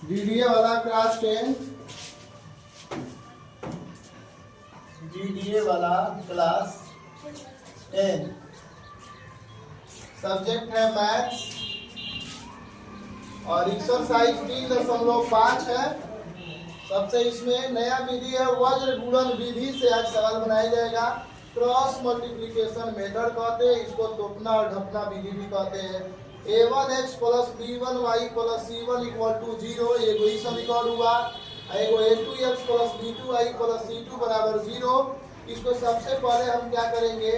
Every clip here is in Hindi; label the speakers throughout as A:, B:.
A: जीडीए वाला क्लास 10, जीडीए वाला क्लास 10, सब्जेक्ट है मैथ्स और एक्सरसाइज 3.5 है। सबसे इसमें नया विधि है वज्र गुणन विधि से आज सवाल बनाया जाएगा। क्रॉस मल्टीप्लिकेशन मेथड कहते हैं इसको, तोपना और ढपना विधि भी कहते हैं। a1x plus b1y plus c1 equal to 0, एगो ही समीकरण हुआ। एगो a2x plus b2y plus c2 बराबर 0। इसको सबसे पहले हम क्या करेंगे,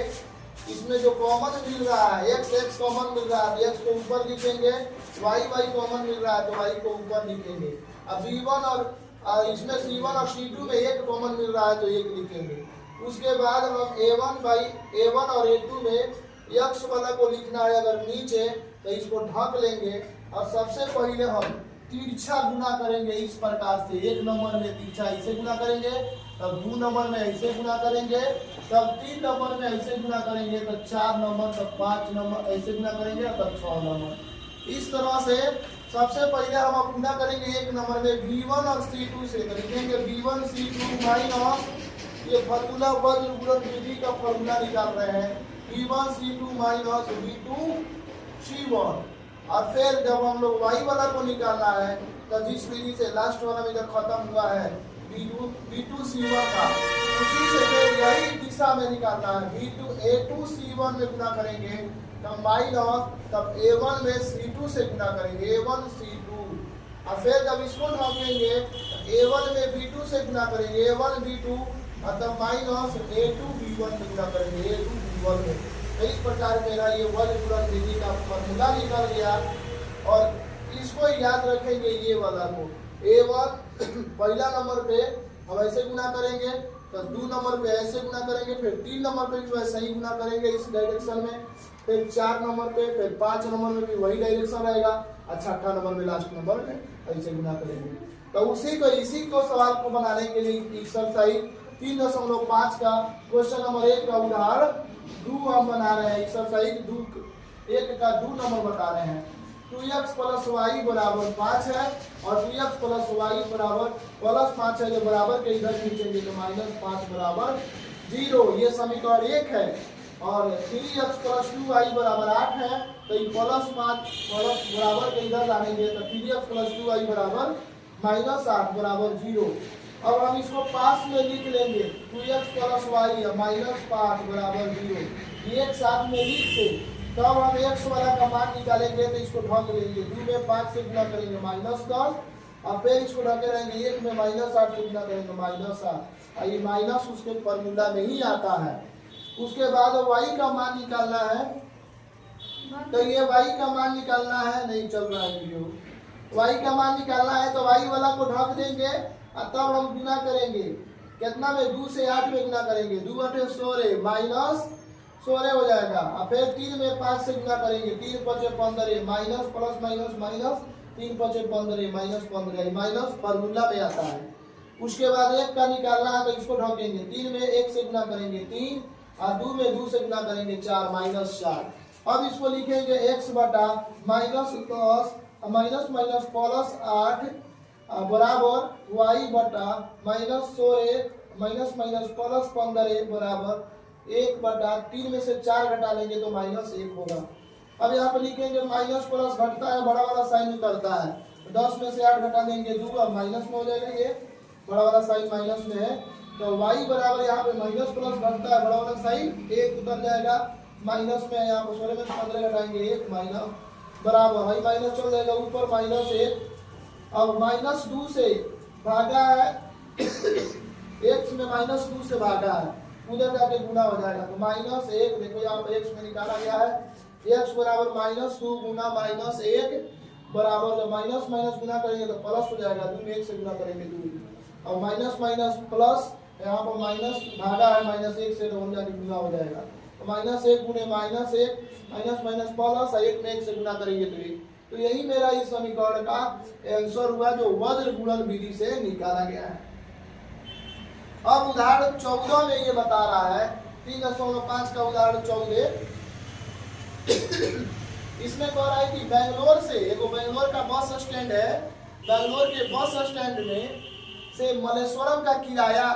A: इसमें जो कॉमन मिल रहा है x कॉमन मिल रहा है, x को ऊपर लिखेंगे, y कॉमन मिल रहा है तो y को ऊपर लिखेंगे। अब b1 और इसमें c1 और c2 में एक कॉमन मिल रहा है तो एक लिखेंगे। उसके बाद हम a1 और a2 में x वाला को लिखना है अगर नीचे तो इसको ढक लेंगे और सबसे पहले हम तिरछा गुना करेंगे इस प्रकार से। 1 नंबर में तिरछा ऐसे गुना करेंगे, तब 2 नंबर में ऐसे गुना करेंगे, तब 3 नंबर में ऐसे गुना करेंगे, तब 4 नंबर, तब 5 नंबर ऐसे गुना करेंगे, तब 6 नंबर। इस तरह से सबसे पहले हम गुना करेंगे 1 नंबर में b1 और c2 से, तो लिखेंगे b1 c2 माइनस, ये फॉर्मूला वज्र गुणन विधि का फॉर्मूला निकाल रहे हैं, b1 c2 minus b2 c1। और फिर जब हम लोग y वाला को निकालना है तो जिस विधि से लास्ट वाला में जब खत्म हुआ है b2 c1 का, उसी से फिर यही दिशा में निकालना है। a2 c1 में गुना करेंगे तब माइनस, तब a1 में c2 से गुना करेंगे, a1 c2। और फिर जब इसको ढकेंगे a1 में b2 से गुना करेंगे, a1 b2, और तब माइनस a2 b1 में गुना करेंगे, a2 b1 में। तो इस प्रकार मेरा ये वज्र गुणन विधि का फॉर्मूला निकल गया। और इसको याद रखेंगे, ये वाला को a1 पहला नंबर पे हम ऐसे गुना करेंगे, तो 2 नंबर पे ऐसे गुना करेंगे, फिर 3 नंबर पे भी वैसे ही गुना करेंगे इस डायरेक्शन में, फिर 4 नंबर पे, फिर 5 नंबर में भी वही डायरेक्शन रहेगा, और 6ठा नंबर में लास्ट नंबर में ऐसे गुना करेंगे। तो इसी को सवाल को बनाने के लिए एक्सरसाइज 3.5 का क्वेश्चन नंबर 1 का उदाहरण 2 हम बना रहे हैं। एक्सरसाइज 1 का 2 नंबर बता रहे हैं। 2x प्लस वाई बराबर 5 है और 2x प्लस वाई बराबर प्लस 5 है, जो बराबर के इधर खींचेंगे तो -5 बराबर 0, ये समीकरण 1 है। और 3x प्लस 2y बराबर 8 है तो ये +5 प्लस बराबर के इधर लाएंगे तो 3x प्लस 2y बराबर -8 बराबर 0। अब हम इसको पास में लिख लेंगे, 2x प्लस वाई -5 बराबर 0, ये एक साथ में लिख के तब हम x वाला का मान निकालेंगे तो इसको ढक लेंगे। 2 में 5 से गुना करेंगे -10, और फिर इसको ढके रहेंगे 1 में -8 से गुना करेंगे -8, और ये माइनस उसके फॉर्मूला में ही आता है। उसके बाद y का मान निकालना है, तो ये y का मान निकालना है, नहीं चल रहा है वीडियो। y का मान निकालना है तो y वाला को ढक देंगे और तब हम गुना करेंगे कितना में, 2 से 8 में गुना करेंगे, 2 8 16 माइनस 16 हो जाएगा। और फिर 3 में 5 से गुना करेंगे, 3 5 15 minus plus minus minus, 3 5 15 -15, minus formula में आता है। उसके बाद 1 का निकालना है तो इसको ढकेंगे, 3 में 1 से गुना करेंगे 3, और 2 में 2 से गुना करेंगे 4 -4। अब इसको लिखेंगे x बटा -10 माइनस माइनस प्लस 8 बराबर y बटा -16 माइनस माइनस प्लस 15 बराबर 1 बटा 3 में से 4 घटा लेंगे तो -1 होगा। अब यहाँ पे लिखेंगे माइनस प्लस घटता है, बड़ा वाला साइन उतरता है, 10 में से 8 घटा देंगे 2, अब माइनस में हो जाएगा, ये बड़ा वाला साइन माइनस में है तो y बराबर यहाँ पे माइनस प्लस घटता है, बड़ा वाला साइन 1 उतर जाएगा, माइनस में यहाँ पे 16 में 15 घटाएंगे 1 माइनस बराबर है, माइनस चल जाएगा ऊपर -1। अब -2 से भागा है, x में -2 से भागा है, उधर जाके गुना हो जाएगा तो -1, देखो यहाँ पे x में निकाला गया है, x बराबर -2 गुना -1 बराबर, जब माइनस माइनस गुना करेंगे तो प्लस हो जाएगा, 2 में 1 से गुना करेंगे 2, और माइनस माइनस प्लस, यहाँ पर माइनस भागा है -1 से तो हम जाके गुना हो जाएगा, तो -1 गुने -1 माइनस माइनस प्लस, 1 में 1 से गुना करेंगे तो 1। तो यही मेरा इस समीकरण का आंसर हुआ जो वज्र गुणन विधि से निकाला गया है। अब उदाहरण 14 में ये बता रहा है, 3.5 का उदाहरण 14, इसमें कह रहा है कि बेंगलोर से, एगो बेंगलोर का बस स्टैंड है, बेंगलोर के बस स्टैंड में से मलेश्वरम का किराया,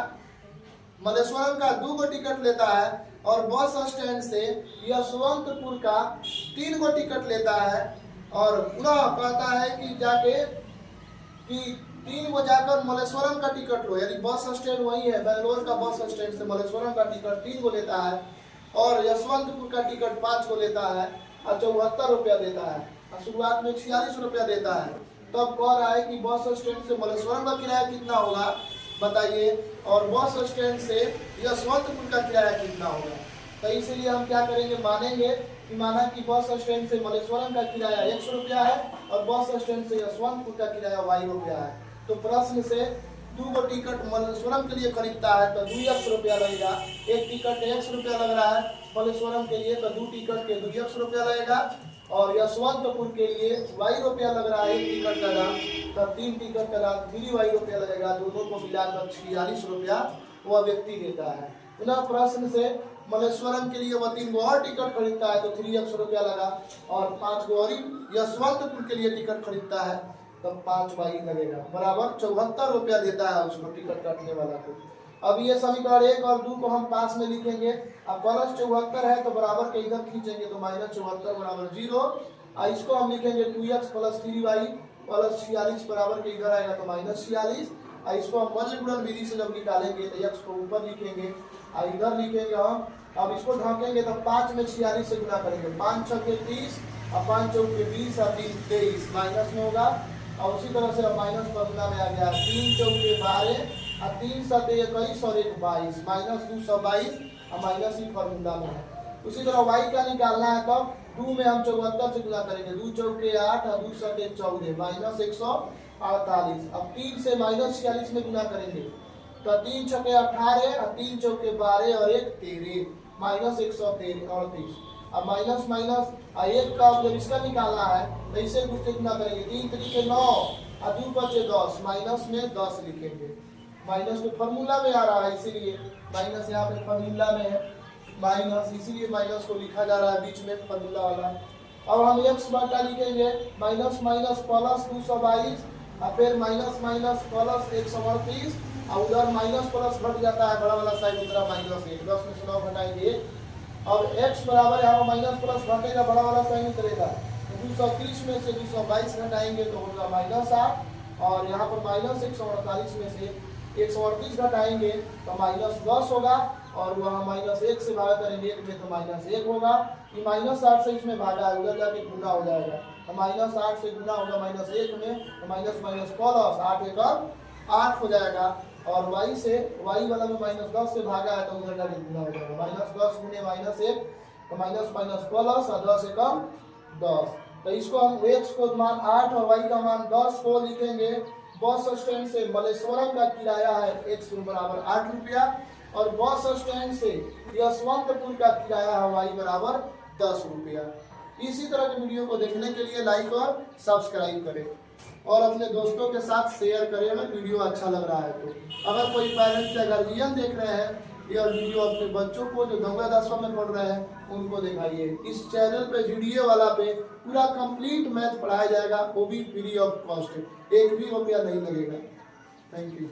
A: मलेश्वरम का 2 गो टिकट लेता है और बस स्टैंड से यशवंतपुर का 3 गो टिकट लेता है और पुनः कहता है कि जाके कि 3 गो जाकर मलेश्वरम का टिकट लो, यानी बस स्टैंड वही है, बेंगलोर का बस स्टैंड से मलेश्वरम का टिकट 3 गो लेता है और यशवंतपुर का टिकट 5 गो लेता है और 74 रुपया देता है और शुरुआत में 46 रुपया देता है। तब कह रहा है कि बस स्टैंड से मलेश्वरम का किराया कितना होगा बताइए, और बस स्टैंड से यशवंतपुर का किराया कितना होगा। तो इसलिए हम क्या करेंगे, मानेंगे कि माना कि बस स्टैंड से मलेश्वरम का किराया 100 रुपया है और बस स्टैंड से यशवंतपुर का किराया y रुपया है। तो प्रश्न से 2 गो टिकट मलेश्वरम के लिए खरीदता है तो 2x रुपया लगेगा, एक टिकट 100 रुपया लग रहा है मलेश्वरम के लिए तो 2 टिकट के 2x रुपया लगेगा और यशवंतपुर के लिए y रुपया लग रहा है एक टिकट का दाम, तो 3 टिकट का दाम 3y रुपया लगेगा, दोनों को मिलाकर 46 रुपया वह व्यक्ति देता है। पुनः प्रश्न से मलेश्वरम के लिए वह 3 गो और टिकट खरीदता है तो 3x रुपया लगा और 5 गो और यशवंतपुर के लिए टिकट खरीदता है तो 5y लगेगा, बराबर 74 रुपया देता है उसको टिकट काटने वाला को। अब ये समीकरण 1 और 2 को हम पास में लिखेंगे, अब प्लस 74 है तो बराबर के इधर खींचेंगे तो माइनस 74 बराबर 0, और इसको हम लिखेंगे 2x प्लस 3y प्लस 46 बराबर के इधर आएगा तो माइनस 46, और इसको हम वज्र गुणन विधि से जब निकालेंगे तो x को ऊपर लिखेंगे और इधर लिखेंगे हम। अब इसको ढकेंगे तो 5 में 46 से गुना करेंगे, 5 छक्के 30 और 5 चौके 20 और 3 23 माइनस में होगा, और उसी तरह से माइनस फॉर्मूला में आ गया 3 चौके 12 और 3 7 21 और 1 22 माइनस 222 और माइनस ही फॉर्मूला में है। उसी तरह y का निकालना है तब 2 में हम 74 से गुना करेंगे, 2 चौके 8 और 2 7 14 माइनस 148, अब 3 से माइनस 46 में गुना करेंगे तो 3 छक्के 18 और 3 चौके 12 और 1 13 माइनस 138, अब माइनस माइनस एक का जब इसका निकालना है तो इसे कुछ से गुना करेंगे, 3 तरीके 9 और 2 बचे 10 माइनस में 10 लिखेंगे, माइनस तो फॉर्मूला में आ रहा है इसीलिए माइनस यहाँ पे फॉर्मूला में है माइनस, इसीलिए माइनस को लिखा जा रहा है बीच में फॉर्मूला वाला। अब हम x बटा लिखेंगे माइनस माइनस प्लस 222 और फिर माइनस माइनस प्लस 138 और उधर माइनस प्लस घट जाता है बड़ा वाला साइड उधर माइनस 1, 10 में से 9 घटाएंगे। अब x बराबर यहाँ माइनस प्लस घटेगा बड़ा वाला साइन उतरेगा तो 230 में से 222 घटाएंगे तो होगा माइनस 8 और यहाँ पर माइनस 148 में से 138 घटाएंगे तो माइनस 10 होगा और वहाँ माइनस 1 से भाग करेंगे 1 में तो माइनस 1 होगा, ये माइनस 8 से इसमें भागा है उधर जाके गुना हो जाएगा तो माइनस 8 से गुना होगा माइनस 1 में तो माइनस माइनस प्लस 8 एक 8 हो जाएगा और y से y वाला में माइनस 10 से भागा है तो उधर जाके गुना हो जाएगा, माइनस 10 गुने माइनस 1 तो माइनस माइनस प्लस और 10 एकम 10, तो इसको हम x को मान 8 और y का मान 10 को लिखेंगे। बस स्टैंड से मलेश्वरम का किराया है x बराबर 8 रुपया और बस स्टैंड से यशवंतपुर का किराया है y बराबर 10 रुपया। इसी तरह के वीडियो को देखने के लिए लाइक और सब्सक्राइब करें और अपने दोस्तों के साथ शेयर करें अगर वीडियो अच्छा लग रहा है तो। अगर कोई पेरेंट्स या गार्जियन देख रहे हैं यह वीडियो अपने बच्चों को जो 9वीं 10वीं में पढ़ रहे हैं उनको दिखाइए। इस चैनल पे जीडीए वाला पे पूरा कंप्लीट मैथ पढ़ाया जाएगा, वो भी फ्री ऑफ कॉस्ट, 1 भी रुपया नहीं लगेगा। Thank you.